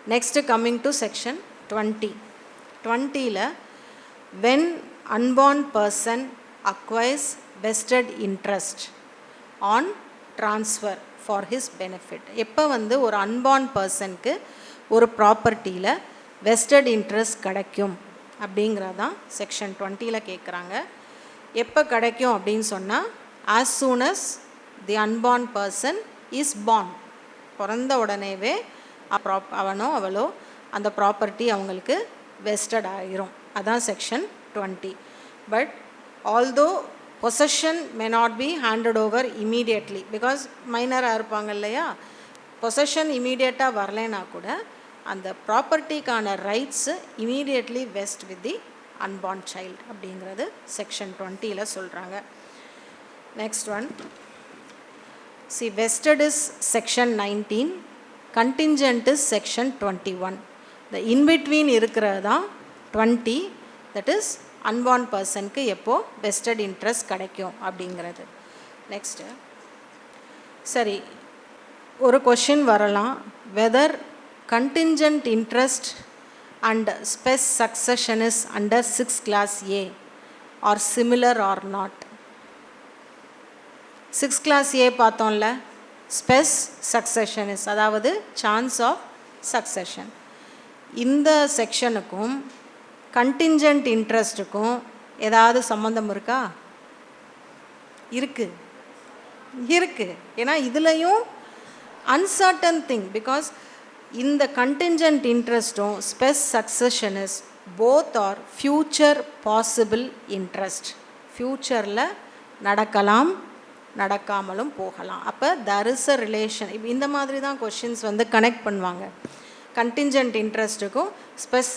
Next coming to section 20. 20 when unborn person acquires vested interest on transfer for his benefit. எப்போ வந்து ஒரு unborn personக்கு ஒரு ப்ராப்பர்ட்டியில் vested interest கிடைக்கும் அப்படிங்கிறதான் செக்ஷன் 20 கேட்குறாங்க. எப்போ கிடைக்கும் அப்படின்னு சொன்னால் as soon as the unborn person is born. பிறந்த உடனேவே அவனோ அவளோ அந்த ப்ராப்பர்ட்டி அவங்களுக்கு vested ஆகிரும். அதான் section 20. But although possession may not be handed over immediately because மைனராக இருப்பாங்க இல்லையா, possession இமீடியட்டாக வரலைன்னா கூட அந்த ப்ராப்பர்ட்டிக்கான rights immediately vest with the unborn child அப்படிங்கிறது செக்ஷன் 20 சொல்கிறாங்க. நெக்ஸ்ட் ஒன், சி vested is section 19, contingent is section 21. இந்த இன்பிட்வீன் இருக்கிறது தான் 20, தட் இஸ் அன்பார்ன் பர்சனுக்கு எப்போ வெஸ்டட் இன்ட்ரெஸ்ட் கிடைக்கும் அப்படிங்கிறது. நெக்ஸ்ட்டு, சரி ஒரு கொஷின் வரலாம், weather contingent interest and spes succession is under 6 class A or similar or not. 6 class A பார்த்தோம்ல, spes succession is அதாவது chance of succession. இந்த செக்ஷனுக்கும் contingent interestக்கும் ஏதாவது சம்பந்தம் இருக்கா? இருக்கு. ஏன்னா இதுலையும் uncertain thing because இந்த contingent interestும் spes succession is both are future possible interest. ஃப்யூச்சரில் நடக்கலாம், நடக்காமலும் போகலாம். அப்போ there is a relation. இந்த மாதிரி தான் கொஷின்ஸ் வந்து கனெக்ட் பண்ணுவாங்க. contingent interestுக்கும் spes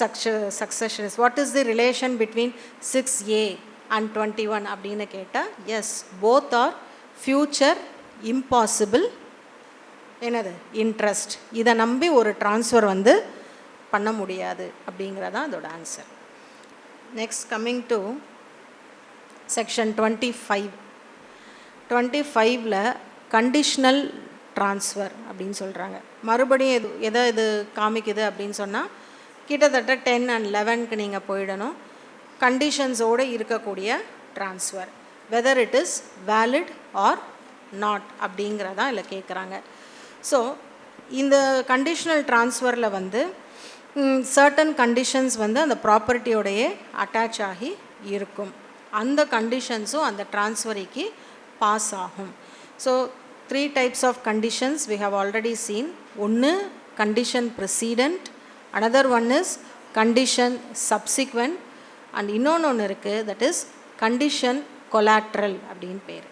succession is what is the relation between 6A and 21 அப்படின்னு கேட்டால் yes, both are future impossible என்னது இன்ட்ரெஸ்ட். இதை நம்பி ஒரு ட்ரான்ஸ்ஃபர் வந்து பண்ண முடியாது அப்படிங்கிறதான் அதோட answer. Next coming to section 25. 25 conditional transfer அப்படின்னு சொல்கிறாங்க. மறுபடியும் எதை இது காமிக்குது அப்படின்னு சொன்னால் கிட்டத்தட்ட 10 and 11க்கு நீங்கள் போயிடணும். கண்டிஷன்ஸோடு இருக்கக்கூடிய transfer whether it is valid or not அப்படிங்கிறதான் இல்லை கேட்குறாங்க. ஸோ இந்த கண்டிஷ்னல் ட்ரான்ஸ்ஃபரில் வந்து சர்டன் கண்டிஷன்ஸ் வந்து அந்த ப்ராப்பர்ட்டியோடைய அட்டாச் ஆகி இருக்கும். அந்த கண்டிஷன்ஸும் அந்த ட்ரான்ஸ்ஃபரிக்கு பாஸ் ஆகும். So 3 types of conditions we have already seen. ஒன்று condition precedent, another one is condition subsequent, and இன்னொன்று இருக்குது, that is condition collateral அப்படின்னு பேர்.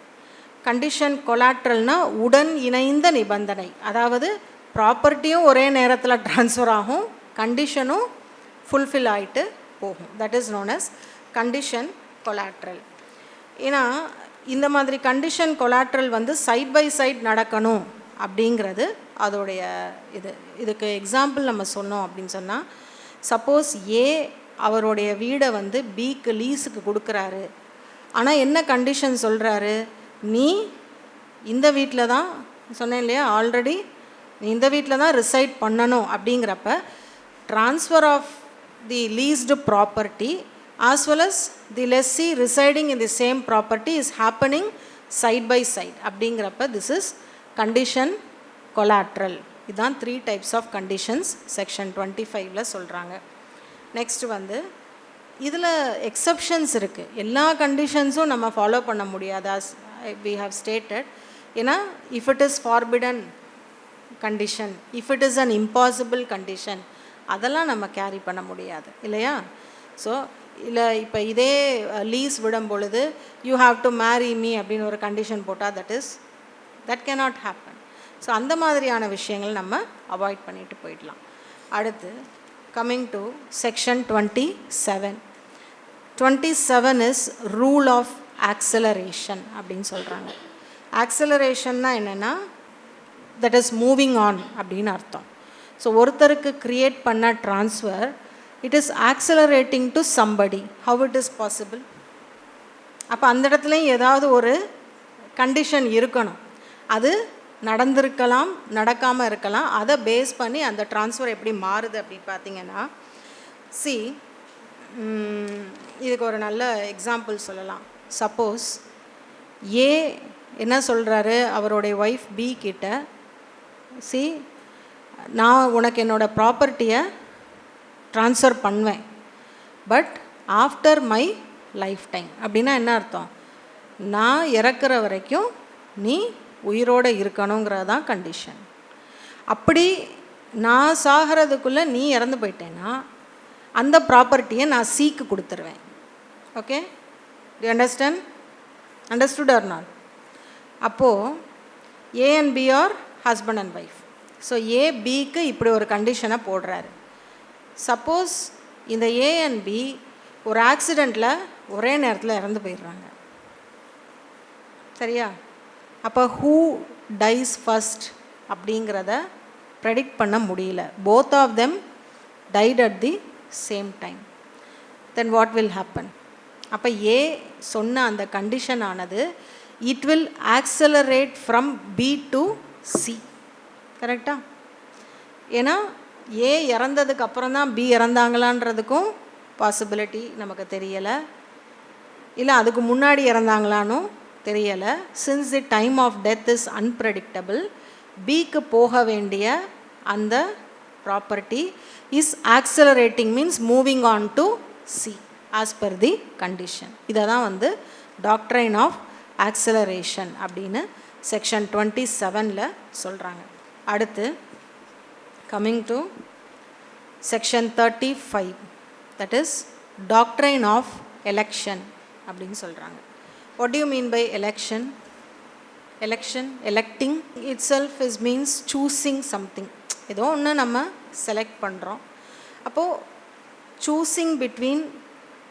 கண்டிஷன் கொலாட்ரல்னா உடன் இணைந்த நிபந்தனை, அதாவது ப்ராப்பர்ட்டியும் ஒரே நேரத்தில் ட்ரான்ஸ்ஃபர் ஆகும், கண்டிஷனும் ஃபுல்ஃபில் ஆகிட்டு போகும். That is known as condition collateral. ஏன்னா இந்த மாதிரி கண்டிஷன் கொலாட்ரல் வந்து சைட் பை சைட் நடக்கணும் அப்படிங்கிறது அதோடைய இதுக்கு எக்ஸாம்பிள் நம்ம சொன்னோம் அப்படின்னு சொன்னால், சப்போஸ் ஏ அவருடைய வீடை வந்து பிக்கு லீஸுக்கு கொடுக்குறாரு. ஆனால் என்ன கண்டிஷன் சொல்கிறாரு, நீ இந்த வீட்டில் தான் சொன்னேன் இல்லையா, ஆல்ரெடி நீ இந்த வீட்டில் தான் ரிசைட் பண்ணணும் அப்படிங்கிறப்ப transfer of the leased property as well as the lessee residing in the same property is happening side by side அப்படிங்கிறப்ப திஸ் இஸ் கண்டிஷன் கொலாட்ரல். இதுதான் 3 types ஆஃப் கண்டிஷன்ஸ் செக்ஷன் 25 சொல்கிறாங்க. நெக்ஸ்ட் வந்து இதில் எக்ஸப்ஷன்ஸ் இருக்குது. எல்லா கண்டிஷன்ஸும் நம்ம ஃபாலோ பண்ண முடியாது as we have stated. ஏன்னா if it is forbidden condition, if it is an impossible condition, அதெல்லாம் நம்ம கேரி பண்ண முடியாது இல்லையா. ஸோ இல்லை இப்போ இதே லீஸ் விடும் பொழுது you have to marry me அப்படின்னு ஒரு கண்டிஷன் போட்டால் தட் கேனாட் ஹேப்பன். ஸோ அந்த மாதிரியான விஷயங்கள் நம்ம அவாய்ட் பண்ணிட்டு போயிடலாம். அடுத்து coming to section 27. 27 is rule of acceleration அப்படின்னு சொல்கிறாங்க. ஆக்சலரேஷன்னா என்னென்னா தட் இஸ் மூவிங் ஆன் அப்படின்னு அர்த்தம். ஸோ ஒருத்தருக்கு க்ரியேட் பண்ண transfer it is accelerating to somebody. How it is possible? அப்போ அந்த இடத்துலையும் ஏதாவது ஒரு கண்டிஷன் இருக்கணும். அது நடந்திருக்கலாம், நடக்காமல் இருக்கலாம். அதை பேஸ் பண்ணி அந்த ட்ரான்ஸ்ஃபர் எப்படி மாறுது அப்படின்னு பார்த்தீங்கன்னா, சி இதுக்கு ஒரு நல்ல எக்ஸாம்பிள் சொல்லலாம். சப்போஸ் ஏ என்ன சொல்கிறாரு அவருடைய ஒய்ஃப் பி கிட்ட, சி நான் உனக்கு என்னோடய ப்ராப்பர்ட்டியை ட்ரான்ஸ்ஃபர் பண்ணுவேன், but after my life time. அப்படின்னா என்ன அர்த்தம்? நான் இறக்குற வரைக்கும் நீ உயிரோடு இருக்கணுங்கிறது தான் கண்டிஷன். அப்படி நான் சாகிறதுக்குள்ளே நீ இறந்து போயிட்டேன்னா அந்த ப்ராப்பர்ட்டியை நான் சிக்கு கொடுத்துருவேன். Okay, do understand? Understood or not? அப்போது A and B are husband and wife. So A பிக்கு இப்படி ஒரு கண்டிஷனை போடுறாரு. சப்போஸ் இந்த ஏ அண்ட் பி ஒரு ஆக்சிடெண்ட்டில் ஒரே நேரத்தில் இறந்து போயிடுறாங்க, சரியா? அப்போ ஹூ டைஸ் ஃபஸ்ட் அப்படிங்கிறத ப்ரெடிக்ட் பண்ண முடியல. Both of them died at the same time. Then what will happen? அப்போ ஏ சொன்ன அந்த கண்டிஷன் ஆனது it will accelerate from B to C. கரெக்டா? ஏன்னா ஏ இறந்ததுக்கு அப்புறம் தான் பி இறந்தாங்களான்றதுக்கும் பாசிபிலிட்டி நமக்கு தெரியலை, இல்லை அதுக்கு முன்னாடி இறந்தாங்களான்னு தெரியலை. Since the time of death is unpredictable, பிக்கு போக வேண்டிய அந்த property is accelerating, means moving on to C as per the condition. இதை தான் வந்து டாக்ட்ரைன் ஆஃப் ஆக்சலரேஷன் அப்படின்னு செக்ஷன் 27 சொல்கிறாங்க. அடுத்து coming to section 35, that is doctrine of election அப்படின்னு சொல்கிறாங்க. What do you mean by election? Election, electing itself is means choosing something. ஏதோ ஒன்று நம்ம செலக்ட் பண்ணுறோம். அப்போது சூஸிங் பிட்வீன்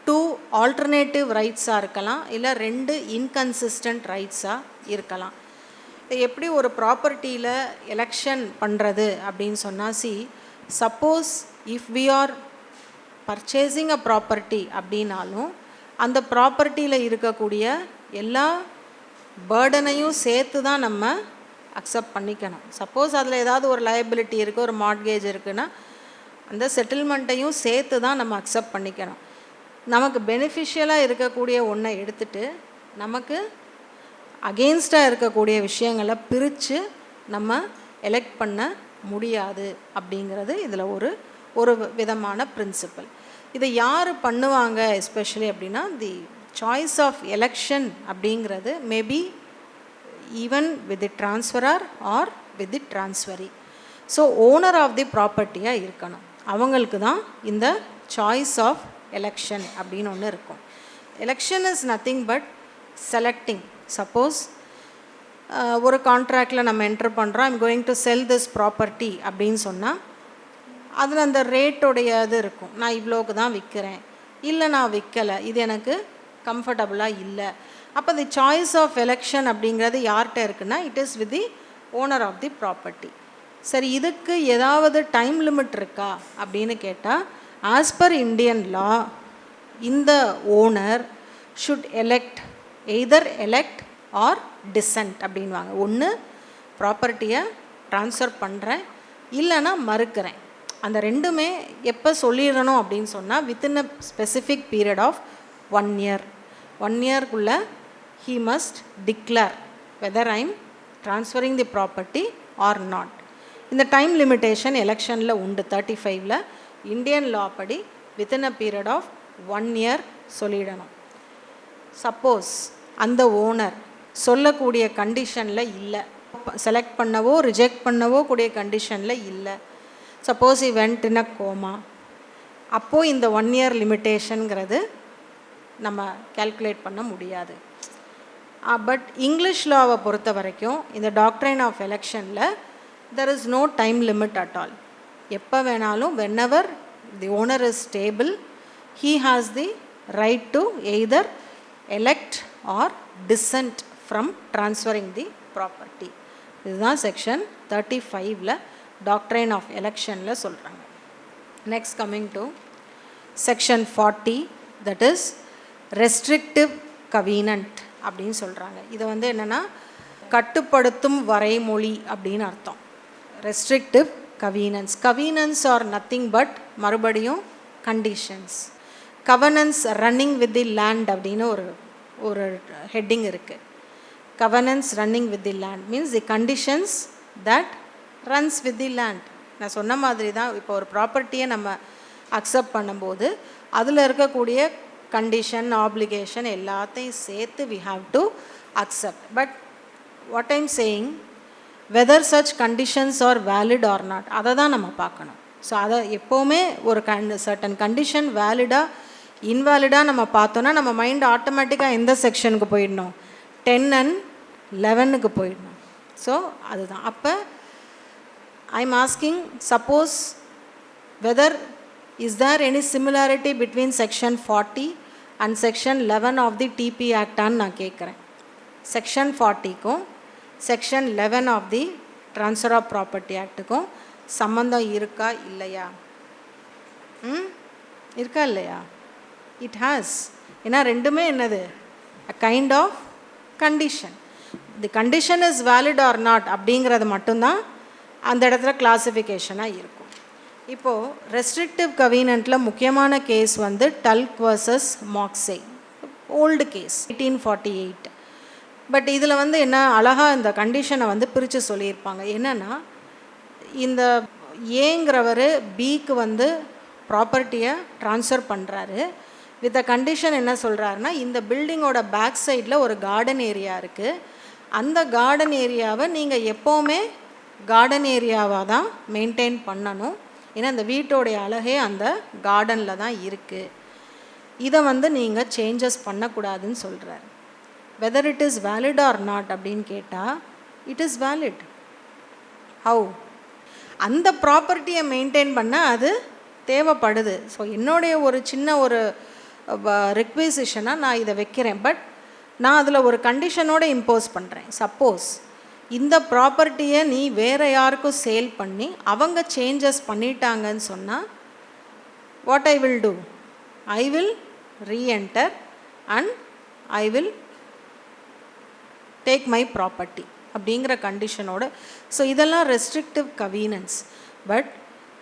டூ ஆல்டர்னேட்டிவ் ரைட்ஸாக இருக்கலாம், இல்லை ரெண்டு இன்கன்சிஸ்டன்ட் ரைட்ஸாக இருக்கலாம். எப்படி ஒரு ப்ராப்பர்ட்டியில் எலெக்ஷன் பண்ணுறது அப்படின்னு சொன்னால், suppose if we are purchasing a property அப்படின்னாலும் அந்த ப்ராப்பர்ட்டியில் இருக்கக்கூடிய எல்லா பேர்டனையும் சேர்த்து தான் நம்ம அக்செப்ட் பண்ணிக்கணும். சப்போஸ் அதில் ஏதாவது ஒரு லயபிலிட்டி இருக்குது, ஒரு மார்ட்கேஜ் இருக்குன்னா அந்த செட்டில்மெண்ட்டையும் சேர்த்து தான் நம்ம அக்செப்ட் பண்ணிக்கணும். நமக்கு பெனிஃபிஷியலாக இருக்கக்கூடிய ஒன்றை எடுத்துகிட்டு நமக்கு அகெயின்ஸ்டாக இருக்கக்கூடிய விஷயங்களை பிரித்து நம்ம எலெக்ட் பண்ண முடியாது அப்படிங்கிறது இதில் ஒரு விதமான பிரின்சிபல். இதை யார் பண்ணுவாங்க எஸ்பெஷலி அப்படின்னா, தி சாய்ஸ் ஆஃப் எலெக்ஷன் அப்படிங்கிறது maybe even with the transferor or with the transferee. So owner of the ப்ராப்பர்ட்டியாக இருக்கணும், அவங்களுக்கு தான் இந்த சாய்ஸ் ஆஃப் எலெக்ஷன் அப்படின்னு ஒன்று இருக்கும். Election is nothing but selecting. Suppose ஒரு கான்ட்ராக்டில் நம்ம என்டர் பண்ணுறோம், I'm going to sell this property அப்படின்னு சொன்னால் அதில் அந்த ரேட்டோடைய இது இருக்கும். நான் இவ்வளோக்கு தான் விற்கிறேன், இல்லை நான் விற்கலை, இது எனக்கு கம்ஃபர்டபுளாக இல்லை. அப்போ தி சாய்ஸ் ஆஃப் எலெக்ஷன் அப்படிங்கிறது யார்கிட்ட இருக்குன்னா, it is with the owner of the property. சரி, இதுக்கு ஏதாவது டைம் லிமிட் இருக்கா அப்படின்னு கேட்டால், ஆஸ் பர் இண்டியன் லா இந்த owner should elect, either elect or dissent அப்படின்வாங்க. ஒன்று ப்ராப்பர்ட்டியை ட்ரான்ஸ்ஃபர் பண்ணுறேன், இல்லைன்னா மறுக்கிறேன். அந்த ரெண்டுமே எப்போ சொல்லிடணும் அப்படின்னு சொன்னால், within a specific period of 1 year. 1 yearக்குள்ளே he must declare whether I am transferring the property or not. இந்த டைம் லிமிட்டேஷன் எலெக்ஷனில் உண்டு. 35ல் இந்தியன் லா படி within a period of 1 year சொல்லிடணும். சப்போஸ் அந்த ஓனர் சொல்லக்கூடிய கண்டிஷனில் இல்லை, செலக்ட் பண்ணவோ ரிஜெக்ட் பண்ணவோ கூடிய கண்டிஷனில் இல்லை, suppose he went in a coma, அப்போது இந்த 1 year லிமிட்டேஷனுங்கிறது நம்ம கால்குலேட் பண்ண முடியாது. பட் இங்கிலீஷ் லாவை பொறுத்த வரைக்கும் இந்த டாக்ட்ரைன் ஆஃப் எலெக்ஷனில் there is no time limit at all. எப்போ வேணாலும், whenever the owner is stable, he has the right to either elect or dissent from transferring the property. இதுதான் செக்ஷன் 35ல் டாக்ட்ரைன் ஆஃப் எலெக்ஷனில் சொல்கிறாங்க. Next coming to section 40, that is restrictive covenant அப்படின்னு சொல்கிறாங்க. இது வந்து என்னென்னா, கட்டுப்படுத்தும் வரைமொழி அப்படின்னு அர்த்தம். Restrictive covenants. Covenants are nothing but மறுபடியும் conditions. Covenants running with the land அப்படின்னு ஒரு ஹெட்டிங் இருக்குது. Covenants running with the land means the conditions that runs with the land. நான் சொன்ன மாதிரி தான், இப்போ ஒரு ப்ராப்பர்ட்டியை நம்ம அக்செப்ட் பண்ணும்போது அதில் இருக்கக்கூடிய கண்டிஷன் ஆப்ளிகேஷன் எல்லாத்தையும் சேர்த்து we have to accept. But what I'm saying, whether such conditions are valid or not, அதை தான் நம்ம பார்க்கணும். ஸோ அதை எப்போவுமே ஒரு சர்டன் கண்டிஷன் வேலிடாக இன்வேலிடாக நம்ம பார்த்தோன்னா நம்ம மைண்ட் ஆட்டோமேட்டிக்காக எந்த செக்ஷனுக்கு போயிடணும், 10 and 11க்கு போயிடணும். ஸோ அதுதான். அப்போ I'm asking, suppose whether is there any similarity between section 40 and section 11 of the TP Act ஆன்னு நான் கேட்குறேன். செக்ஷன் 40க்கும் section 11 of the transfer of property ஆக்ட்டுக்கும் சம்மந்தம் இருக்கா இல்லையா? இருக்கா இல்லையா? It has. ஏன்னா ரெண்டுமே என்னது, a kind of condition. The condition is valid or not அப்படிங்கிறது மட்டும்தான் அந்த இடத்துல கிளாசிஃபிகேஷனாக இருக்கும். இப்போது ரெஸ்ட்ரிக்டிவ் கவீனண்ட்டில் முக்கியமான கேஸ் வந்து டல்க் வர்சஸ் மாக்ஸே, ஓல்டு கேஸ் 1848. பட் இதில் வந்து என்ன அழகாக இந்த கண்டிஷனை வந்து பிரித்து சொல்லியிருப்பாங்க. என்னென்னா, இந்த ஏங்கிறவர் பிக்கு வந்து ப்ராப்பர்ட்டியை ட்ரான்ஸ்ஃபர் பண்ணுறாரு. வித் அ கண்டிஷன் என்ன சொல்கிறாருன்னா, இந்த பில்டிங்கோட பேக் சைடில் ஒரு கார்டன் ஏரியா இருக்குது, அந்த கார்டன் ஏரியாவை நீங்கள் எப்போவுமே கார்டன் ஏரியாவாக தான் மெயின்டைன் பண்ணணும். ஏன்னா அந்த வீட்டோடைய அழகே அந்த கார்டனில் தான் இருக்குது. இதை வந்து நீங்கள் சேஞ்சஸ் பண்ணக்கூடாதுன்னு சொல்கிறார். Whether it is valid or not அப்படின்னு கேட்டால் இட் இஸ் வேலிட். ஹவு? அந்த ப்ராப்பர்ட்டியை மெயின்டைன் பண்ண அது தேவைப்படுது. ஸோ என்னுடைய ஒரு சின்ன ஒரு ரிக்வெசிஷனாக நான் இதை வைக்கிறேன். பட் நான் அதில் ஒரு கண்டிஷனோடு இம்போஸ் பண்ணுறேன். சப்போஸ் இந்த ப்ராப்பர்ட்டியை நீ வேறு யாருக்கும் சேல் பண்ணி அவங்க சேஞ்சஸ் பண்ணிட்டாங்கன்னு சொன்னால் what I will do, I will reenter and I will take my property அப்படிங்கிற கண்டிஷனோடு. ஸோ இதெல்லாம் ரெஸ்ட்ரிக்டிவ் கவீனன்ஸ். பட்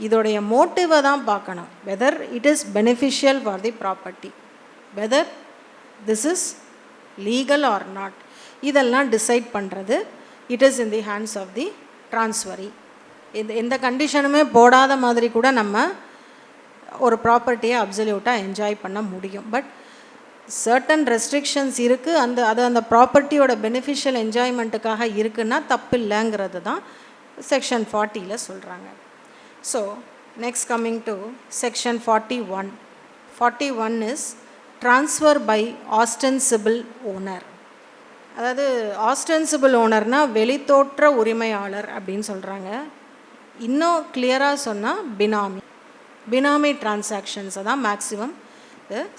இதோடைய மோட்டிவை தான் பார்க்கணும். Whether it is beneficial for the property, whether this is legal or not, இதெல்லாம் டிசைட் பண்ணுறது it is in the hands of the transferee. எந்த கண்டிஷனுமே போடாத மாதிரி கூட நம்ம ஒரு ப்ராப்பர்ட்டியை அப்சல்யூட்டாக என்ஜாய் பண்ண முடியும். பட் சர்டன் ரெஸ்ட்ரிக்ஷன்ஸ் இருக்குது. அந்த ப்ராப்பர்ட்டியோட பெனிஃபிஷியல் என்ஜாய்மெண்ட்டுக்காக இருக்குன்னா தப்பு இல்லைங்கிறது தான் செக்ஷன் 40ல் சொல்கிறாங்க. So next coming to section 41. 41 is transfer by ostensible owner. அதாவது ஆஸ்டென்சிபிள் ஓனர்னால் வெளித்தோற்ற உரிமையாளர் அப்படின்னு சொல்கிறாங்க. இன்னும் கிளியராக சொன்னால் பினாமி டிரான்சாக்ஷன்ஸை தான் மேக்ஸிமம்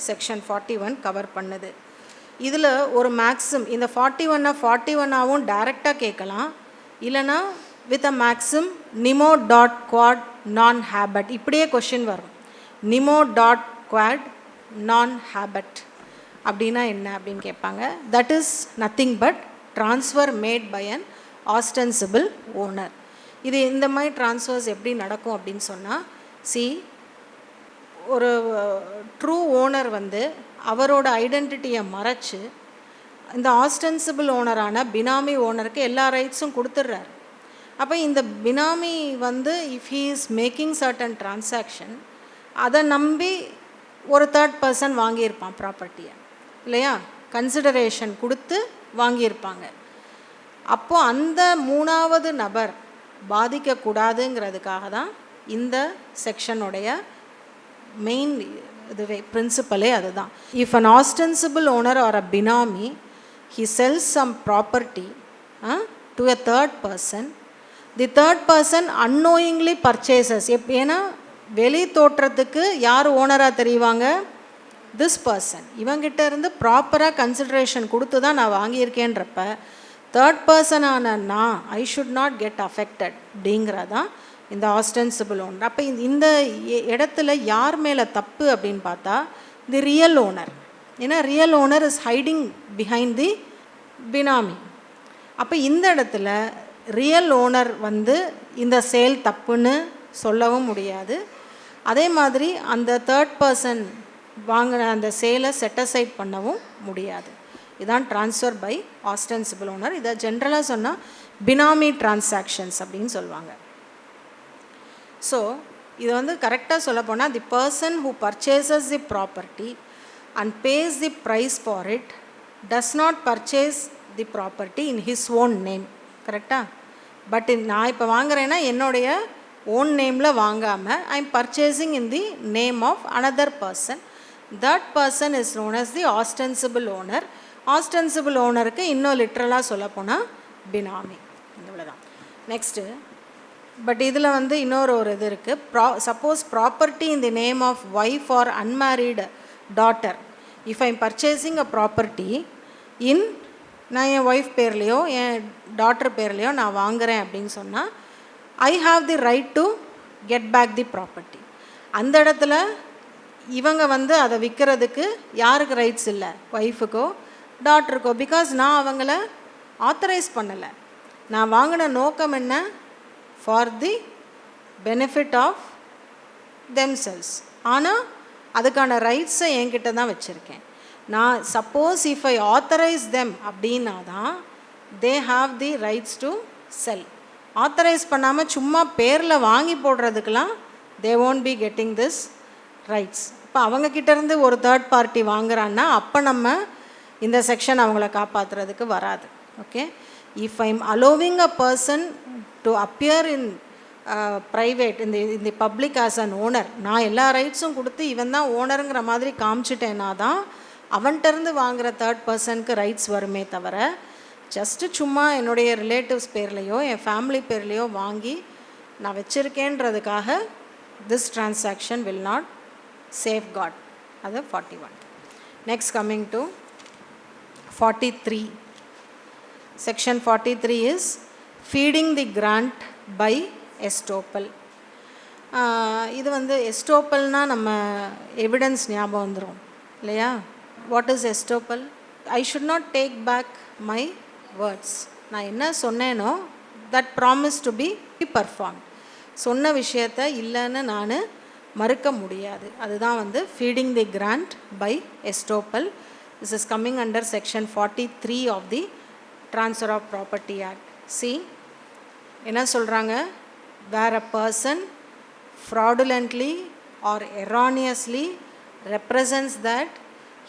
செக்ஷன் 41 கவர் பண்ணுது. இதில் ஒரு மேக்ஸிம் இந்த 41ஆகவும் டைரெக்டாக கேட்கலாம், இல்லைனா with a maxim nemo dat quod non habet, இப்படியே கொஷின் வரும். நிமோ டாட் குவாட் நான் ஹேபட் அப்படின்னா என்ன அப்படின்னு கேட்பாங்க. That is nothing but transfer made by an ostensible owner. இது இந்த மாதிரி ட்ரான்ஸ்ஃபர்ஸ் எப்படி நடக்கும் அப்படின்னு சொன்னால், ஒரு ட்ரூ ஓனர் வந்து அவரோட ஐடென்டிட்டியை மறைச்சு இந்த ஆஸ்டென்சிபிள் ஓனரான பினாமி ஓனருக்கு எல்லா ரைட்ஸும் கொடுத்துட்றாரு. அப்போ இந்த பினாமி வந்து if he is making certain transaction, அதை நம்பி ஒரு தேர்ட் பர்சன் வாங்கியிருப்பான் ப்ராப்பர்ட்டியை, இல்லையா? கன்சிடரேஷன் கொடுத்து வாங்கியிருப்பாங்க. அப்போது அந்த மூணாவது நபர் பாதிக்கக்கூடாதுங்கிறதுக்காக தான் இந்த செக்ஷனுடைய மெயின் இதுவே பிரின்சிபலே அதுதான். If an ostensible owner R a benami he sells some property to a third person, the third person unknowingly purchases. ஏன்னா வெளி தோற்றத்துக்கு யார் ஓனராக தெரிவாங்க? This person. இவங்கிட்ட இருந்து ப்ராப்பராக கன்சிடரேஷன் கொடுத்து தான் நான் வாங்கியிருக்கேன்றப்ப தேர்ட் பர்சனான நான் ஐ ஷுட் நாட் கெட் அஃபெக்டட் அப்படிங்கிறதான் இந்த ஆஸ்டென்சிபிள் ஓனர். அப்போ இந்த இடத்துல யார் மேலே தப்பு அப்படின்னு பார்த்தா தி ரியல் ஓனர். ஏன்னா real owner is hiding behind the benami. அப்போ இந்த இடத்துல ரியல் ஓனர் வந்து இந்த சேல் தப்புன்னு சொல்லவும் முடியாது. அதே மாதிரி அந்த தேர்ட் பர்சன் வாங்கின அந்த சேலை செட்டசைட் பண்ணவும் முடியாது. இதான் ட்ரான்ஸ்ஃபர் பை ஆஸ்டென்சிபிள் ஓனர். இதை ஜென்ரலாக சொன்னால் பினாமி டிரான்சாக்ஷன்ஸ் அப்படின்னு சொல்லுவாங்க. ஸோ இது வந்து கரெக்டாக சொல்ல போனால் the person who purchases the property and pays the price for it does not purchase the property in his own name. கரெக்டாக? பட் நான் இப்போ வாங்குறேன்னா என்னுடைய ஓன் நேமில் வாங்காமல் I am purchasing in the name of another person. That person is known as the ostensible owner. Ostensible ஓனருக்கு இன்னும் லிட்ரலாக சொல்லப்போனால் பினாமி. இவ்வளோதான். நெக்ஸ்ட்டு, பட் இதில் வந்து இன்னொரு இது இருக்குது. Suppose property in the name of wife or unmarried daughter. If I am purchasing a property in, நான் என் ஒய்ஃப் பேர்லேயோ என் டாட்டர் பேர்லேயோ நான் வாங்குகிறேன் அப்படின்னு சொன்னால் I have the right to get back the property. அந்த இடத்துல இவங்க வந்து அதை விற்கிறதுக்கு யாருக்கு ரைட்ஸ் இல்லை? ஒய்ஃபுக்கோ டாட்டருக்கோ. பிகாஸ் நான் அவங்கள ஆத்தரைஸ் பண்ணலை. நான் வாங்கின நோக்கம் என்ன? For the benefit of themselves. ஆனால் அதுக்கான ரைட்ஸை என்கிட்ட தான் வச்சுருக்கேன். நான் suppose if I authorise them அப்படின்னா தான் they have the rights to sell. Authorise பண்ணாமல் சும்மா பேரில் வாங்கி போடுறதுக்கெலாம் they won't be getting this rights. இப்போ அவங்கக்கிட்டேருந்து ஒரு தேர்ட் பார்ட்டி வாங்குறான்னா அப்போ நம்ம இந்த செக்ஷன் அவங்கள காப்பாற்றுறதுக்கு வராது. Okay. If I M allowing a person to appear in private இந்த பப்ளிக் ஆஸ் அன் ஓனர், நான் எல்லா ரைட்ஸும் கொடுத்து இவன் தான் ஓனருங்கிற மாதிரி காமிச்சிட்டேன்னா தான் அவன்கிட்டருந்து வாங்குகிற தேர்ட் பர்சனுக்கு ரைட்ஸ் வருமே தவிர ஜஸ்ட்டு சும்மா என்னுடைய ரிலேட்டிவ்ஸ் பேர்லேயோ என் ஃபேமிலி பேர்லேயோ வாங்கி நான் வச்சுருக்கேன்றதுக்காக this transaction will not safe got. அது 41. Next coming to 43. Section 43 is feeding the grant by estoppel. இது வந்து எஸ்டோப்பல்னால் நம்ம எவிடன்ஸ் ஞாபகம் வந்துடும் இல்லையா? What is estoppel? I should not take back my words. நான் என்ன சொன்னேனோ that promise to be perform. சொன்ன விஷயத்தை இல்லைன்னு நான் மறுக்க முடியாது. அதுதான் வந்து feeding the grant by estoppel. This is coming under section 43 of the Transfer of Property Act. See, என்ன சொல்கிறாங்க? Where a person fraudulently or erroneously represents that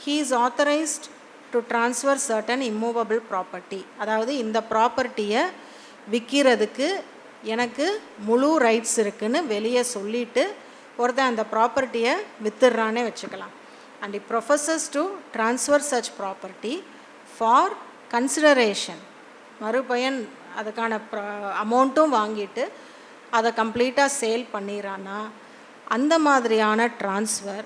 he is authorized to transfer certain immovable property. அதாவது இந்த ப்ராப்பர்ட்டியை விற்கிறதுக்கு எனக்கு முழு rights இருக்குன்னு வெளியே சொல்லிவிட்டு ஒருத்தன் அந்த ப்ராப்பர்ட்டியை வித்துடுறானே வச்சுக்கலாம். and he professes to transfer such property for consideration. மறுபயன் அதுக்கான அமௌண்ட்டும் வாங்கிட்டு அதை கம்ப்ளீட்டாக சேல் பண்ணிடுறான்னா அந்த மாதிரியான transfer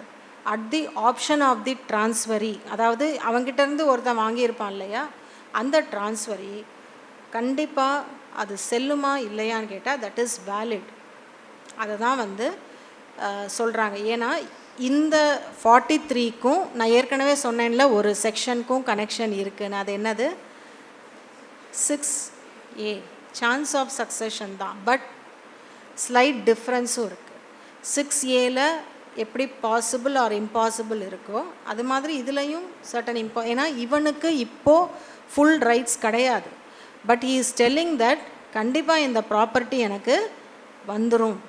at the option of the transferee, அதாவது அவங்ககிட்டேருந்து ஒருத்தன் வாங்கியிருப்பான் இல்லையா, அந்த ட்ரான்ஸ்ஃபரி கண்டிப்பாக அது செல்லுமா இல்லையான்னு கேட்டால் தட் இஸ் வேலிட். அதை தான் வந்து சொல்கிறாங்க. ஏன்னா இந்த 43க்கும் நான் ஏற்கனவே சொன்னேன்ல ஒரு செக்ஷனுக்கும் கனெக்ஷன் இருக்குன்னு. அது என்னது? 6A சான்ஸ் ஆஃப் சக்சஷன் தான். பட் ஸ்லைட் டிஃப்ரென்ஸும் இருக்குது. 6Aல எப்படி பாசிபிள் ஆர் இம்பாசிபிள் இருக்கோ அது மாதிரி இதுலேயும் சர்டன் ஏன்னா இவனுக்கு இப்போது ஃபுல் ரைட்ஸ் கிடையாது. But he is telling that கண்டிப்பாக இந்த ப்ராப்பர்ட்டி எனக்கு வந்துடும்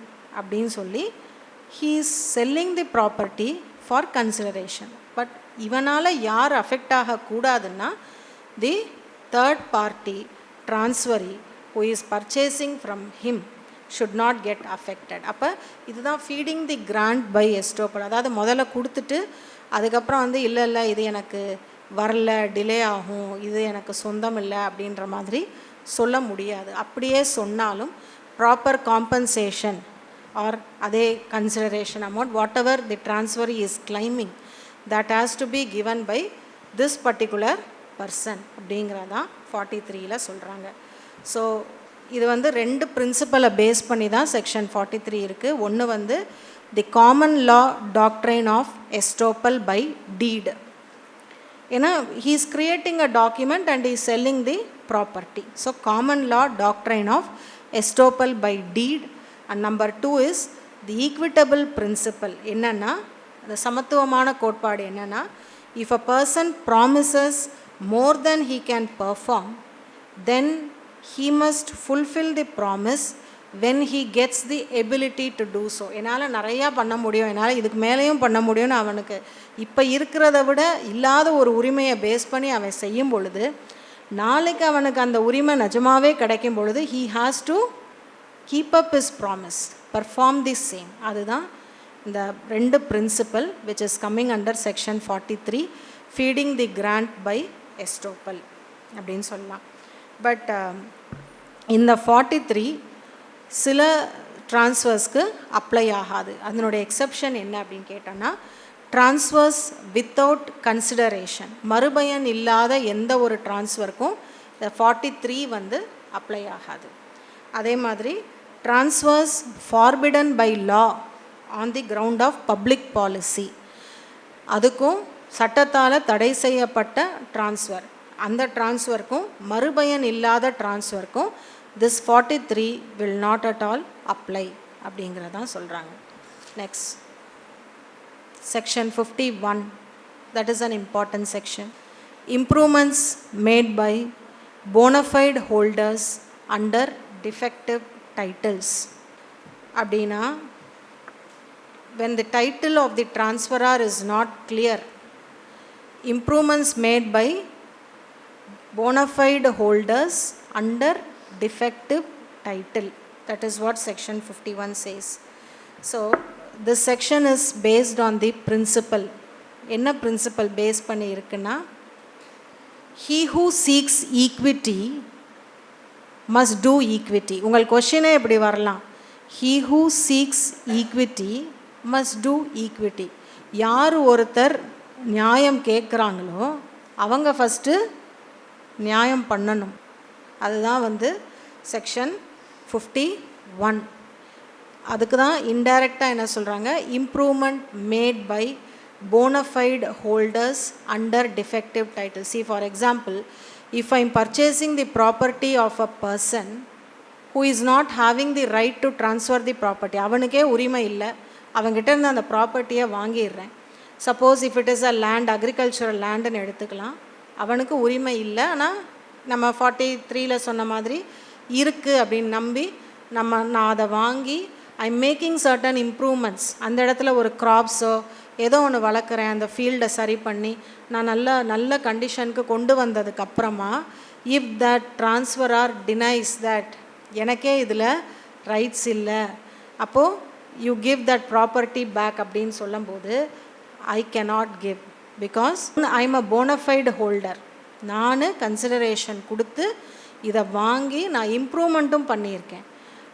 அப்படின்னு சொல்லி he is selling the property for consideration. But இவனால் யார் அஃபெக்ட் ஆகக்கூடாதுன்னா the third party transferee who is purchasing from him should not get affected. அப்போ இதுதான் feeding the grant by estoppel. அதாவது முதல்ல கொடுத்துட்டு அதுக்கப்புறம் வந்து இல்லை இல்லை இது எனக்கு வரல, டிலே ஆகும், இது எனக்கு சொந்தம் இல்லை அப்படின்ற மாதிரி சொல்ல முடியாது. அப்படியே சொன்னாலும் ப்ராப்பர் காம்பன்சேஷன் or அதே consideration amount whatever the transferee is claiming that has to be given by this particular person அப்படிங்கிறதான் 43ல சொல்கிறாங்க. ஸோ இது வந்து ரெண்டு பிரின்சிபலை பேஸ் பண்ணி தான் செக்ஷன் 43 இருக்குது. ஒன்று வந்து the common law doctrine of estoppel by deed. ஏன்னா he is creating a document and he is selling the property. So common law doctrine of estoppel by deed. And number 2 is the equitable principle. என்னன்னா அந்த சமத்துவமான கோட்பாடு என்னன்னா, if a person promises more than he can perform, then he must fulfill the promise when he gets the ability to do so. என்னால் நிறையா பண்ண முடியும், என்னால் இதுக்கு மேலேயும் பண்ண முடியும்னு அவனுக்கு இப்போ இருக்கிறத விட இல்லாத ஒரு உரிமையை பேஸ் பண்ணி அவன் செய்யும் பொழுது, நாளைக்கு அவனுக்கு அந்த உரிமை நிஜமாகவே கிடைக்கும் பொழுது he has to keep up his promise, perform the same. அதுதான் இந்த ரெண்டு principal which is coming under section 43, feeding the grant by estoppel அப்படின்னு சொல்லலாம். பட் இந்த 43 சில ட்ரான்ஸ்ஃபர்ஸ்க்கு அப்ளை ஆகாது. அதனுடைய எக்ஸப்ஷன் என்ன அப்படின்னு கேட்டோன்னா, ட்ரான்ஸ்ஃபர்ஸ் வித்தவுட் கன்சிடரேஷன், மறுபயன் இல்லாத எந்த ஒரு ட்ரான்ஸ்ஃபருக்கும் இந்த 43 வந்து அப்ளை ஆகாது. அதே மாதிரி transfers forbidden by law on the ground of public policy, அதுக்கும் சட்டத்தால் தடை செய்யப்பட்ட ட்ரான்ஸ்ஃபர், அந்த ட்ரான்ஸ்ஃபருக்கும் மறுபயன் இல்லாத ட்ரான்ஸ்ஃபருக்கும் this 43 will not at all apply அப்படிங்கிறதான் சொல்கிறாங்க. Next section 51, that is an important section. Improvements made by bona fide holders under defective titles. அப்படின்னா when the title of the transferor is not clear, improvements made by bona fide holders under defective title, that is what section 51 says. So this section is based on the principle. என்ன principle base பண்ணி இருக்குன்னா, he who seeks equity must do equity. உங்கள் கொஸ்டினே எப்படி வரலாம், he who seeks equity must do equity. யார் ஒருத்தர் நியாயம் கேட்குறாங்களோ அவங்க ஃபஸ்ட்டு நியாயம் பண்ணணும். அதுதான் வந்து செக்ஷன் 51. அதுக்கு தான் இன்டைரக்டாக என்ன சொல்கிறாங்க, improvement made by bona fide holders under defective title. See for example, if I am purchasing the property of a person who is not having the right to transfer the property, அவனுக்கே உரிமை இல்லை, அவங்ககிட்ட இருந்து அந்த ப்ராப்பர்ட்டியை வாங்கிடுறேன். Suppose if it is a land, agricultural லேண்டுன்னு எடுத்துக்கலாம், அவனுக்கு உரிமை இல்லை, ஆனால் நம்ம 43ல் சொன்ன மாதிரி இருக்குது அப்படின்னு நம்பி நான் அதை வாங்கி I am making certain improvements, அந்த இடத்துல ஒரு க்ராப்ஸோ ஏதோ ஒன்று வளர்க்குறேன், அந்த ஃபீல்டை சரி பண்ணி நான் நல்ல கண்டிஷனுக்கு கொண்டு வந்ததுக்கப்புறமா if that transferor denies that எனக்கே இதில் ரைட்ஸ் இல்லை, அப்போது you give that property back அப்படின்னு சொல்லும்போது I cannot give, because I am a bona fide holder. நான் கன்சிடரேஷன் கொடுத்து இதை வாங்கி நான் இம்ப்ரூவ்மெண்ட்டும் பண்ணியிருக்கேன்,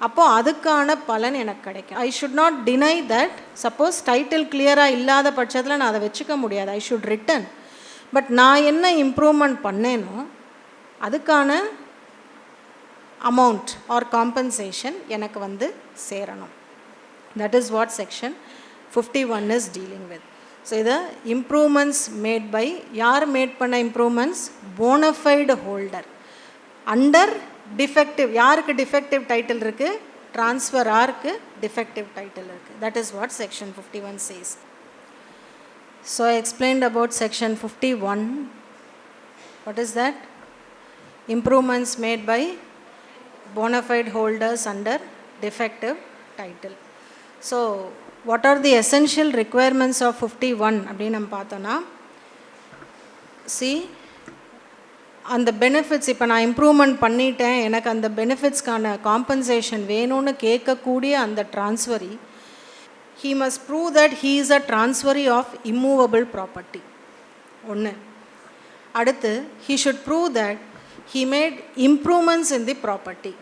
அப்போது அதுக்கான பலன் எனக்கு கிடைக்கும். ஐ should not deny that. Suppose title கிளியராக இல்லாத பட்சத்தில் நான் அதை வச்சுக்க முடியாது, ஐ ஷுட் ரிட்டன். பட் நான் என்ன இம்ப்ரூவ்மெண்ட் பண்ணேனோ அதுக்கான அமௌண்ட் ஆர் காம்பன்சேஷன் எனக்கு வந்து சேரணும். That is what section 51 is dealing with. So இதை இம்ப்ரூவ்மெண்ட்ஸ் மேட் பை, யார் மேட் பண்ண improvements, bona fide holder under defective. யாருக்கு டிஃபெக்டிவ் டைட்டில் இருக்குது, ட்ரான்ஸ்ஃபராருக்கு டிஃபெக்டிவ் டைட்டில் இருக்குது. That is what section 51 says. So I explained about section 51. What is that? Improvements made by bona fide holders under defective title. So what are the essential requirements of 51 அப்படின்னு நம்ம பார்த்தோன்னா, see அந்த benefits, இப்போ நான் improvement பண்ணிட்டேன், எனக்கு அந்த பெனிஃபிட்ஸ்க்கான compensation வேணும்னு கேட்கக்கூடிய அந்த ட்ரான்ஸ்ஃபரி, he must prove that he is a transferee of immovable property. ஒன்று. அடுத்து he should prove that he made improvements in the property.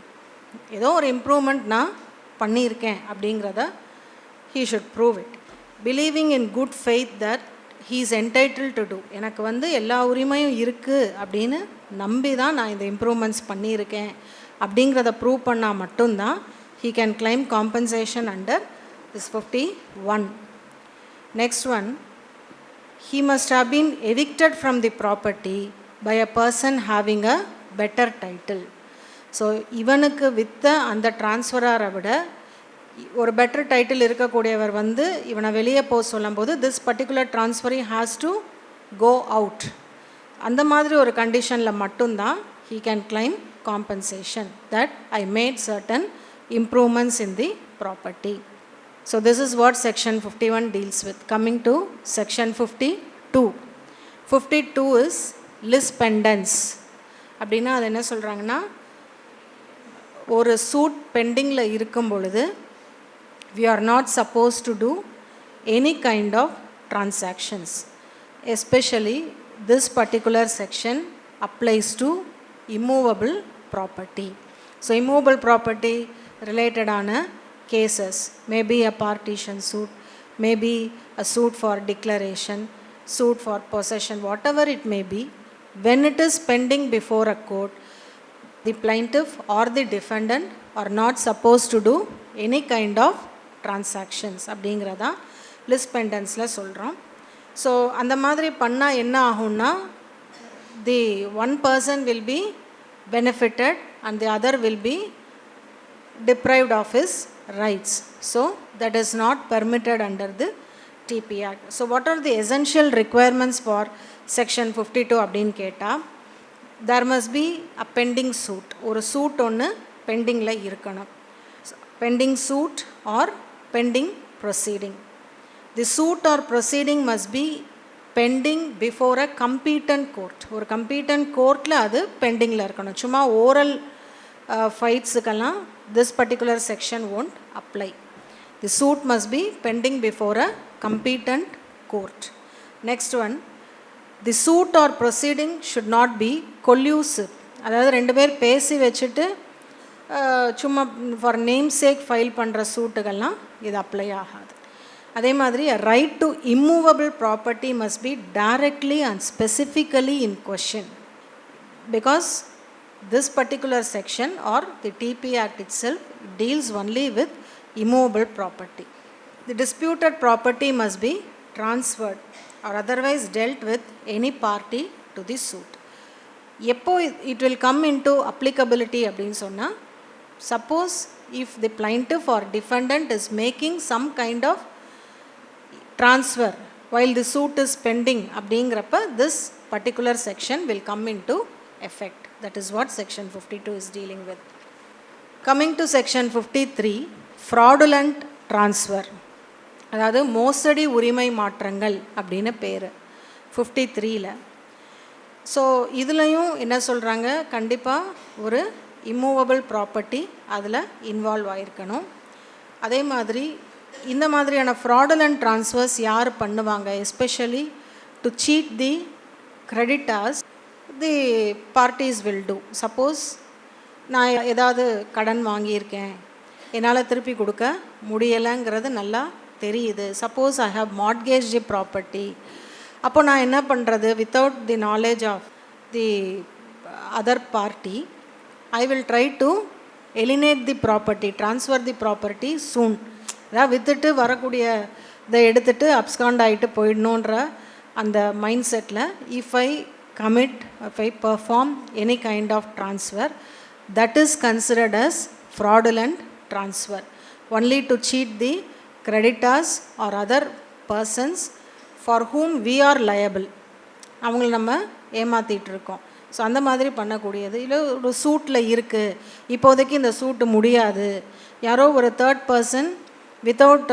ஏதோ ஒரு இம்ப்ரூவ்மெண்ட் நான் பண்ணியிருக்கேன் அப்படிங்கிறத he should prove it. Believing in good faith that he is entitled to do. எனக்கு வந்து எல்லா உரிமையும் இருக்குது அப்படின்னு நம்பி தான் நான் இந்த இம்ப்ரூவ்மெண்ட்ஸ் பண்ணியிருக்கேன் அப்படிங்கிறத ப்ரூவ் பண்ணால் மட்டும்தான் he can claim compensation under this 51. Next one, he must have been evicted from the property by a person having a better title. So இவனுக்கு விற்ற அந்த டிரான்ஸ்ஃபராரை விட ஒரு பெட்டர் டைட்டில் இருக்கக்கூடியவர் வந்து இவனை வெளியே போக சொல்லும்போது this particular transferee has to go out. அந்த மாதிரி ஒரு கண்டிஷனில் மட்டும்தான் he can claim compensation that I made certain improvements in the property. So this is what section 51 deals with. Coming to section 52. 52 is lis pendens. அப்படின்னா அது என்ன சொல்கிறாங்கன்னா, ஒரு சூட் பெண்டிங்கில் இருக்கும் பொழுது we are not supposed to do any kind of transactions. Especially this particular section applies to immovable property. So immovable property related on cases, maybe a partition suit, maybe a suit for declaration, suit for possession, whatever it may be, when it is pending before a court, the plaintiff or the defendant are not supposed to do any kind of transactions. அப்படிங்கிறதா lis pendensல சொல்கிறோம். So அந்த மாதிரி பண்ணால் என்ன ஆகும்னா, the one person will be benefited and the other will be deprived of his rights. So that is not permitted under the TP Act. So what are the essential requirements for section 52 அப்படின்னு கேட்டால், there must be a pending suit. ஒரு suit ஒன்று பெண்டிங்கில் இருக்கணும். Pending suit or pending proceeding. The suit or proceeding must be pending before a competent court. ஒரு competent courtல அது பெண்டிங்கில் இருக்கணும். சும்மா oral ஃபைட்ஸுக்கெல்லாம் this particular section won't apply. The suit must be pending before a competent court. Next one, the suit or proceeding should not be collusive. அதாவது ரெண்டு பேர் பேசி வச்சுட்டு சும்மா ஃபார் நேம் சேக் ஃபைல் பண்ணுற சூட்டுகள்லாம் இது அப்ளை ஆகாது. அதே மாதிரி right to immovable property must be directly and specifically in question, because this particular section or the TP Act itself deals only with immovable property. The disputed property must be transferred or otherwise dealt with any party to the suit. எப்போ it will come into applicability அப்படின்னு சொன்னால், suppose if the plaintiff or defendant is making some kind of transfer while the suit is pending அப்படிங்கிறப்ப this particular section will come into effect. That is what section 52 is dealing with. Coming to section 53, fraudulent transfer, அதாவது மோசடி உரிமை மாற்றங்கள் அப்படின்னு பேர் 53ல். So இதுலேயும் என்ன சொல்கிறாங்க, கண்டிப்பாக ஒரு இம்மூவபிள் ப்ராப்பர்ட்டி அதில் இன்வால்வ் ஆகிருக்கணும். அதே மாதிரி இந்த மாதிரியான ஃப்ராடுலண்ட் ட்ரான்ஸ்ஃபர்ஸ் யார் பண்ணுவாங்க, especially to cheat the creditors, the parties will do. Suppose நான் ஏதாவது கடன் வாங்கியிருக்கேன், என்னால் திருப்பி கொடுக்க முடியலைங்கிறது நல்லா தெரியுது. Suppose I have mortgage the property, அப்போ நான் என்ன பண்ணுறது, without the knowledge of the other party I will try to alienate the property, transfer the property soon. அதாவது விற்றுட்டு வரக்கூடிய இதை எடுத்துகிட்டு அப்ஸ்காண்ட் ஆகிட்டு போயிடணுன்ற அந்த மைண்ட் செட்டில் இஃப் I perform any kind of transfer, that is considered as fraudulent transfer, only to cheat the creditors or other persons for whom we are liable. அவங்கள நம்ம ஏமாற்றிட்டு இருக்கோம். ஸோ அந்த மாதிரி பண்ணக்கூடியது. இல்லை ஒரு சூட்டில் இருக்குது, இப்போதைக்கு இந்த சூட்டு முடியாது, யாரோ ஒரு third person without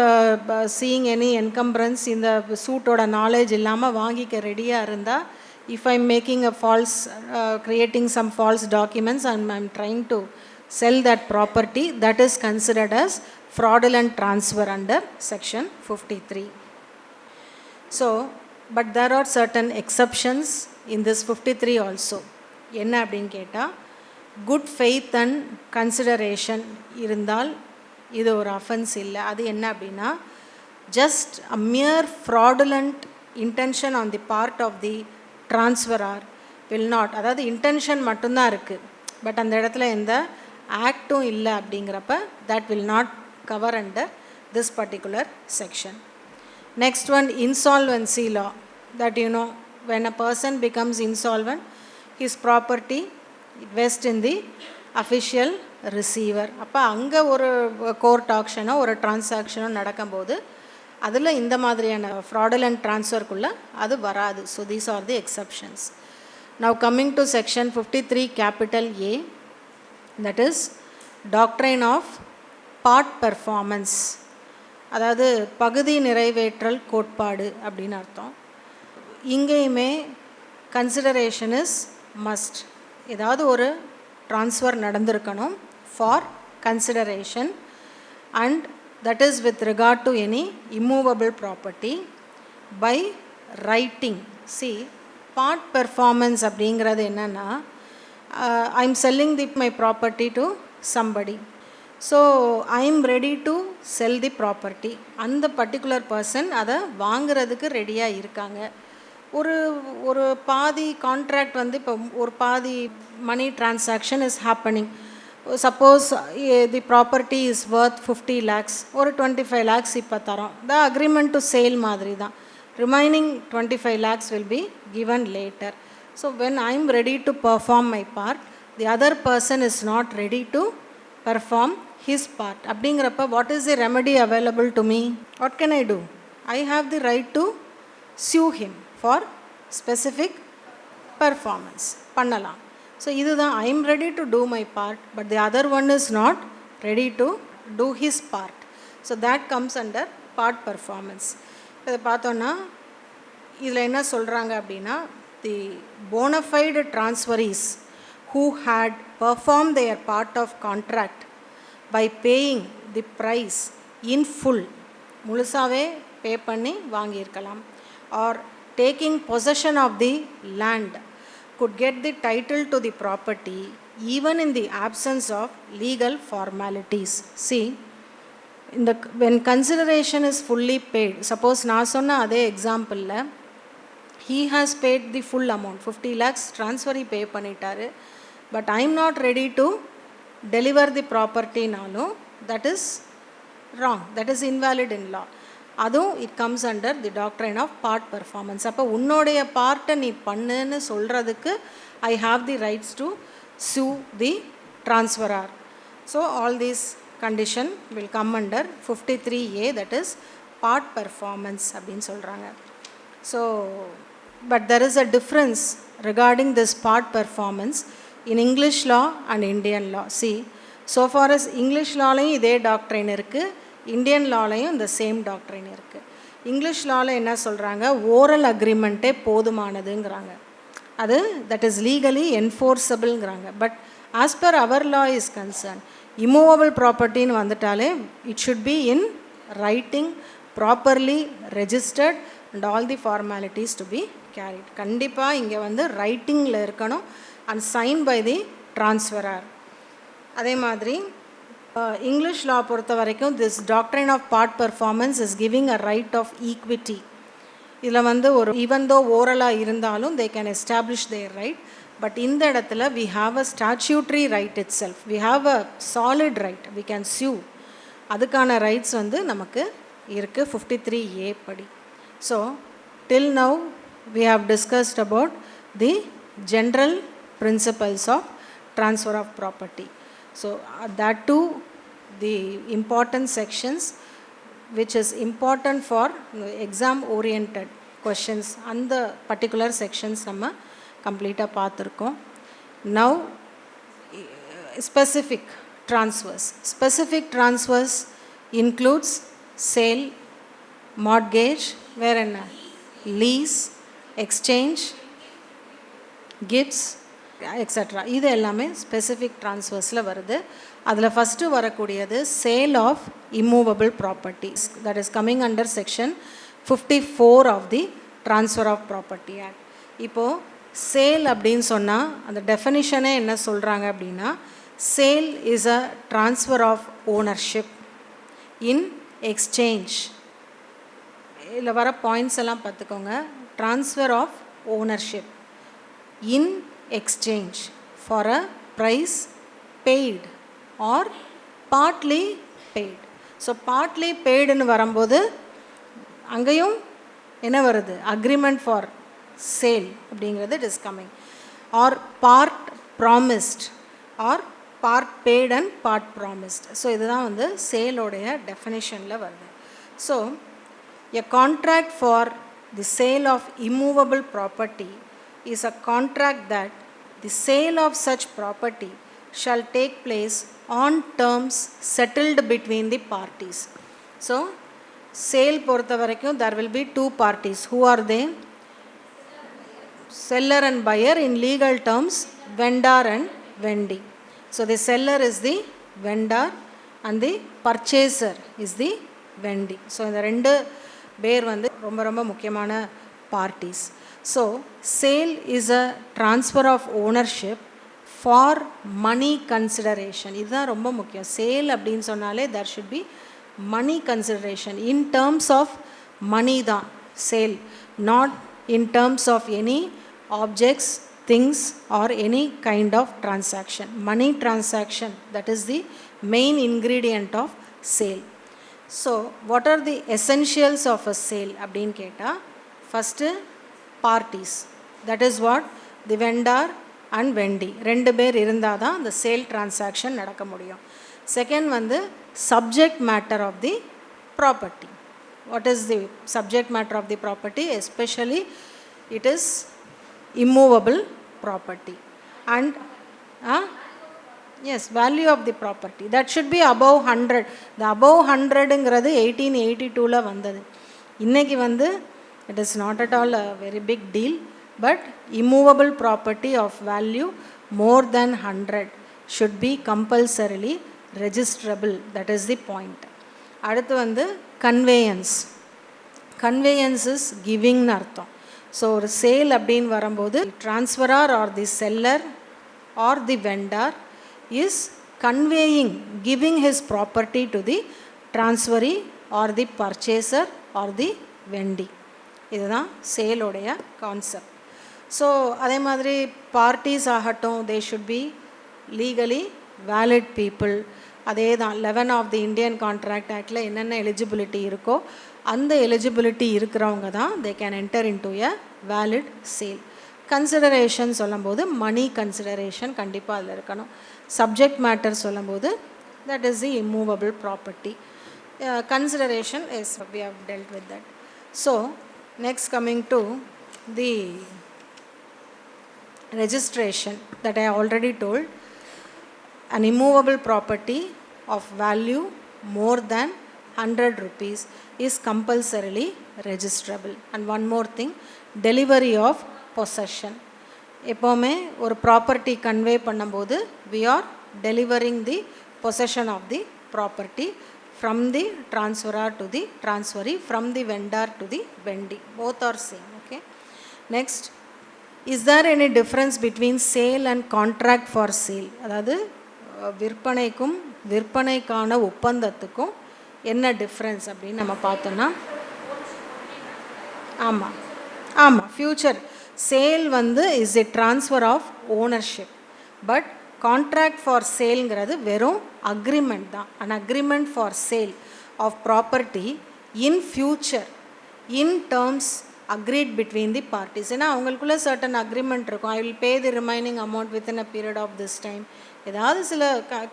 seeing any encumbrance இந்த சூட்டோட நாலேஜ் இல்லாமல் வாங்கிக்க ரெடியாக இருந்தால், if I'm making a false, creating some false documents and I'm trying to sell that property, that is considered as fraudulent transfer under section 53. So, but there are certain exceptions in this 53 also. என்ன அப்படின்னு கேட்டால், good faith and consideration இருந்தால் இது ஒரு offence இல்லை. அது என்ன அப்படின்னா, just a mere fraudulent intention on the part of the transferor will not, அதாவது இன்டென்ஷன் மட்டும்தான் இருக்குது, பட் அந்த இடத்துல எந்த ஆக்டும் இல்லை அப்படிங்கிறப்ப that will not cover under this particular section. Next one, insolvency law. That you know, when a person becomes insolvent, his property vest in the official receiver. அப்போ அங்கே ஒரு கோர்ட் ஆக்ஷனோ ஒரு டிரான்சாக்ஷனோ நடக்கும்போது அதில் இந்த மாதிரியான fraudulent transferக்குள்ளே அது வராது. So these are the exceptions. Now coming to section 53 capital A, that is doctrine of part performance. அதாவது பகுதி நிறைவேற்றல் கோட்பாடு அப்படின்னு அர்த்தம். இங்கேயுமே கன்சிடரேஷன் இஸ் மஸ்ட். ஏதாவது ஒரு ட்ரான்ஸ்ஃபர் நடந்திருக்கணும் for consideration, and that is with regard to any immovable property by writing. See, part performance அப்படிங்கிறது என்னன்னா, I am selling my property to somebody. So I am ready to sell the property. அந்த particular person அதை வாங்குறதுக்கு ரெடியாக இருக்காங்க. ஒரு பாதி contract வந்து இப்போ ஒரு பாதி மணி transaction is happening. Suppose the property is worth 50 lakhs, ஒரு 25 lakhs இப்போ தரோம். த அக்ரிமெண்ட் டு சேல் மாதிரி தான். Remaining 25 lakhs will be given later. So when I am ready to perform my part, the other person is not ready to perform his part. அப்படிங்கிறப்ப what is the remedy available to me? What can I do? I have the right to sue him for specific performance. பண்ணலாம். So இதுதான், I am ready to do my part, but the other one is not ready to do his part. So that comes under part performance. இதை பார்த்தோன்னா இதில் என்ன சொல்கிறாங்க அப்படின்னா, the bona fide transferees who had performed their part of contract by paying the price in full, முழுசாவே பே பண்ணி வாங்கியிருக்கலாம், or taking possession of the land, could get the title to the property even in the absence of legal formalities. See, when consideration is fully paid, suppose நான் சொன்ன அதே எக்ஸாம்பிளில் he has paid the full amount, 50 lakhs transfer pay பண்ணிட்டாரு, but I am not ready to deliver the property நாலும் that is wrong, that is invalid in law. அதுவும் it comes under the doctrine of part performance. அப்போ உன்னுடைய பார்ட்டை நீ பண்ணுன்னு சொல்கிறதுக்கு I have the rights to sue the transferor. So all these condition will come under 53A, that is part performance அப்படின்னு சொல்கிறாங்க. So but there is a difference regarding this part performance in English law and Indian law. See, so far as English lawலையும் இதே doctrine இருக்குது, Indian லாலையும் இந்த same doctrine இருக்குது. English லாவில் என்ன சொல்கிறாங்க, ஓரல் அக்ரிமெண்ட்டே போதுமானதுங்கிறாங்க. அது தட் இஸ் லீகலி என்ஃபோர்ஸபிள்ங்கிறாங்க. But as per our law is concern, immovable ப்ராப்பர்ட்டின்னு வந்துட்டாலே it should be in writing, properly registered and all the formalities to be carried. கண்டிப்பாக இங்கே வந்து ரைட்டிங்கில் இருக்கணும் and sign by the transferor. அதே மாதிரி இங்கிலீஷ் லா பொறுத்த வரைக்கும் this doctrine of part performance is giving a right of equity. இதில் வந்து ஒரு ஈவன் தோ ஓரலாக இருந்தாலும் they can establish their right. But இந்த இடத்துல we have a statutory right itself, we have a solid right, we can sue. அதுக்கான rights வந்து நமக்கு இருக்குது 53A படி. So till now we have discussed about the general principles of transfer of property. So that too, the important sections which is important for exam oriented questions, and the particular sections நம்ம கம்ப்ளீட்டாக பார்த்துருக்கோம். Now specific transfers. Specific transfers includes sale, mortgage, வேற என்ன, lease, exchange, gifts, extra. இது எல்லாமே specific ட்ரான்ஸ்ஃபர்ஸில் வருது. அதில் first வரக்கூடியது sale of immovable properties, that is coming under section 54 of the transfer of property act. இப்போது சேல் அப்படின்னு சொன்னால் அந்த டெஃபினிஷனே என்ன சொல்கிறாங்க அப்படின்னா, sale is a transfer of ownership in exchange. இதில் வர பாயிண்ட்ஸ் எல்லாம் பார்த்துக்கோங்க. Transfer of ownership in exchange for a price paid or partly paid. So partly paid ன்னு வரும்போது அங்கேயும் என்ன வருது, agreement for sale அப்படிங்கிறது it is coming, or part promised or part paid and part promised. So இதுதான் வந்து சேலோடைய டெஃபினிஷனில் வருது. So a contract for the sale of immovable property is a contract that the sale of such property shall take place on terms settled between the parties. So sale பொறுத்த வரைக்கும் there will be two parties. Who are they? Seller and buyer, in legal terms vendor and vendee. So the seller is the vendor and the purchaser is the vendee. So இந்த ரெண்டு பேர் வந்து ரொம்ப ரொம்ப முக்கியமான parties. So sale is a transfer of ownership for money consideration. இதுதான் ரொம்ப முக்கியம். சேல் அப்படின்னு சொன்னாலே there should be money consideration. In terms of money தான் sale, not in terms of any objects, things or any kind of transaction. Money transaction, that is the main ingredient of sale. So what are the essentials of a sale அப்படினு கேட்டா, first parties, that is what the vendor and vendee ரெண்டு பேர் இருந்தாதான் the sale transaction நடக்க முடியும். Second வந்து subject matter of the property. What is the subject matter of the property? Especially it is immovable property. And yes, value of the property, that should be above 100. The above 100 ங்கிறது 1882ல வந்தது. இன்னைக்கு வந்து it is not at all a very big deal, but immovable property of value more than 100 should be compulsorily registrable. That is the point. அடுத்து வந்து conveyance. Conveyance is giving னு அர்த்தம். So ஒரு sale அப்படின்னு வரும்போது transferor or the seller or the vendor is conveying, giving his property to the transferee or the purchaser or the vendee. இதுதான் சேலோடைய concept. So அதே மாதிரி பார்ட்டிஸ் ஆகட்டும், they should be legally valid people. அதே தான் 11 of the Indian contract ஆக்டில் என்னென்ன eligibility இருக்கோ அந்த எலிஜிபிலிட்டி இருக்கிறவங்க தான் they can enter into a valid sale. Consideration சொல்லும்போது மணி கன்சிடரேஷன் கண்டிப்பாக அதில் இருக்கணும். சப்ஜெக்ட் மேட்டர் சொல்லும்போது that is the immovable property. Consideration is we have dealt with that. So next coming to the registration that I already told. An immovable property of value more than 100 rupees is compulsorily registrable. And one more thing, delivery of possession. எப்போவுமே ஒரு property convey பண்ணும்போது we are delivering the possession of the property from the transferor to the transferee, from the vendor to the vendee. Both are same. Okay. Next, is there any difference between sale and contract for sale? அதாவது விற்பனைக்கும் விற்பனைக்கான ஒப்பந்தத்துக்கும் என்ன difference அப்படின்னு நம்ம பார்த்தோன்னா, ஆமாம் ஆமாம் future sale வந்து is a transfer of ownership. But contract for சேல்ங்கிறது வெறும் அக்ரிமெண்ட் தான். An agreement for sale of property in future in terms agreed between the parties. ஏன்னா அவங்களுக்குள்ள certain agreement இருக்கும். I will pay the remaining amount within a period of this time. ஏதாவது சில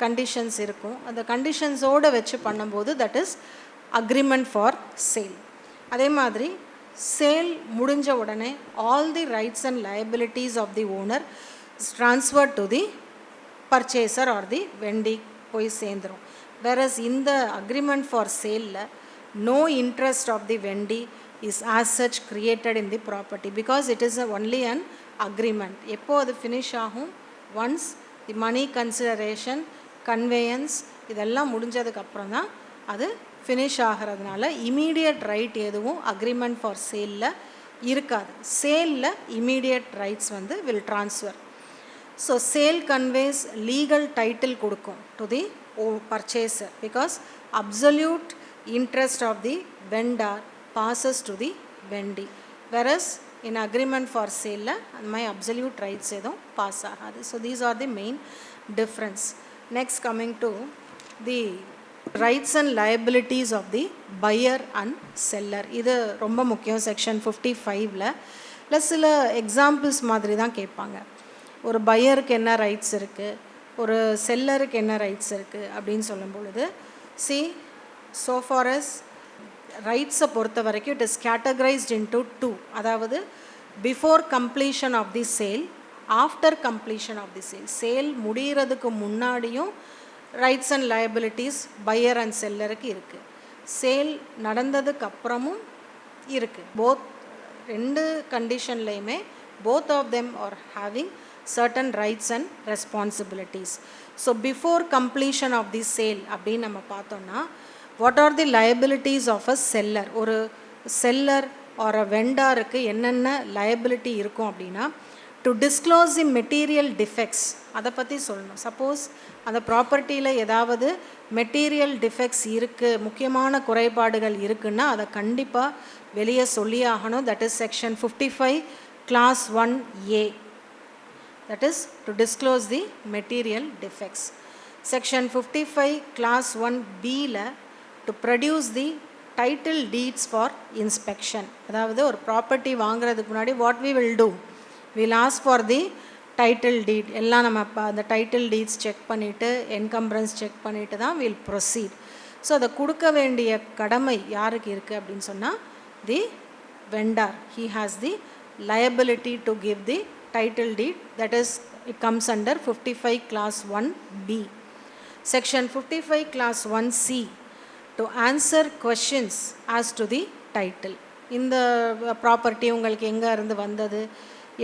conditions இருக்கும். அந்த கண்டிஷன்ஸோடு வச்சு பண்ணும்போது that is agreement for sale. அதே மாதிரி சேல் முடிஞ்ச உடனே all the rights and liabilities of the owner is transfer to the purchaser or the vendee போய் சேர்ந்துடும். வேறஸ் இந்த அக்ரிமெண்ட் ஃபார் சேலில் no interest of the vendee is as such created in the property because it is only an agreement. எப்போ அது finish ஆகும்? once the money consideration, conveyance இதெல்லாம் முடிஞ்சதுக்கு அப்புறம் தான் அது finish ஆகிறதுனால immediate right எதுவும் agreement for sale இருக்காது. சேலில் immediate rights வந்து will transfer. So sale conveys legal title கொடுக்கும் to the purchaser because absolute interest of the vendor passes to the vendee, whereas in agreement for sale my absolute rights எதுவும் pass ஆகாது. So these are the main difference. Next coming to the rights and liabilities of the buyer and seller. இது ரொம்ப முக்கியம். Section 55ல சில examples மாதிரி தான் கேட்பாங்க. ஒரு பையருக்கு என்ன ரைட்ஸ் இருக்குது, ஒரு செல்லருக்கு என்ன ரைட்ஸ் இருக்குது அப்படின்னு சொல்லும் பொழுது so far as ரைட்ஸை பொறுத்த வரைக்கும் இட் இஸ் கேட்டகரைஸ்ட் இன்டு 2. அதாவது before completion of the sale, after completion of the sale. Sale முடிகிறதுக்கு முன்னாடியும் rights and liabilities buyer and செல்லருக்கு இருக்குது, சேல் நடந்ததுக்கு அப்புறமும் இருக்குது. போத் ரெண்டு கண்டிஷன்லையுமே both of them are having certain rights and responsibilities. So before completion of the sale அப்படின்னு நம்ம பார்த்தோம்னா what are the liabilities of a seller? ஒரு seller or a vendorக்கு என்னென்ன liability இருக்கும் அப்படின்னா to disclose the material defects, அதை பற்றி சொல்லணும். சப்போஸ் அந்த ப்ராப்பர்ட்டியில் ஏதாவது மெட்டீரியல் டிஃபெக்ட்ஸ் இருக்குது, முக்கியமான குறைபாடுகள் இருக்குன்னா அதை கண்டிப்பாக வெளியே சொல்லியே ஆகணும். That is section 55 class 1A, that is to disclose the material defects. Section 55 class 1B to produce the title deeds for inspection. அதாவது ஒரு ப்ராப்பர்ட்டி வாங்குறதுக்கு முன்னாடி what we will do, we'll ask for the title deed. எல்லாம் நம்ம அந்த title deeds check பண்ணிவிட்டு encumbrance check பண்ணிவிட்டு தான் we'll proceed. ஸோ அதை கொடுக்க வேண்டிய கடமை யாருக்கு இருக்குது அப்படின்னு சொன்னால் தி vendor, he has the liability to give the title deed, that is it comes under 55 class 1B. Section 55 class 1C to answer questions as to the title. இந்த ப்ராப்பர்ட்டி உங்களுக்கு எங்கே இருந்து வந்தது,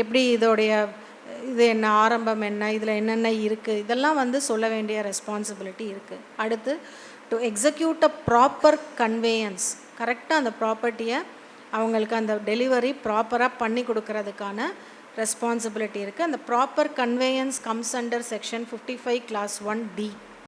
எப்படி இதோடைய இது என்ன, ஆரம்பம் என்ன, இதில் என்னென்ன இருக்குது, இதெல்லாம் வந்து சொல்ல வேண்டிய ரெஸ்பான்சிபிலிட்டி இருக்குது. அடுத்து to execute a proper conveyance, கரெக்டாக அந்த ப்ராப்பர்ட்டியை அவங்களுக்கு அந்த டெலிவரி ப்ராப்பராக பண்ணி கொடுக்கறதுக்கான ரெஸ்பான்சிபிலிட்டி இருக்குது. அந்த proper conveyance comes under section 55 class 1D.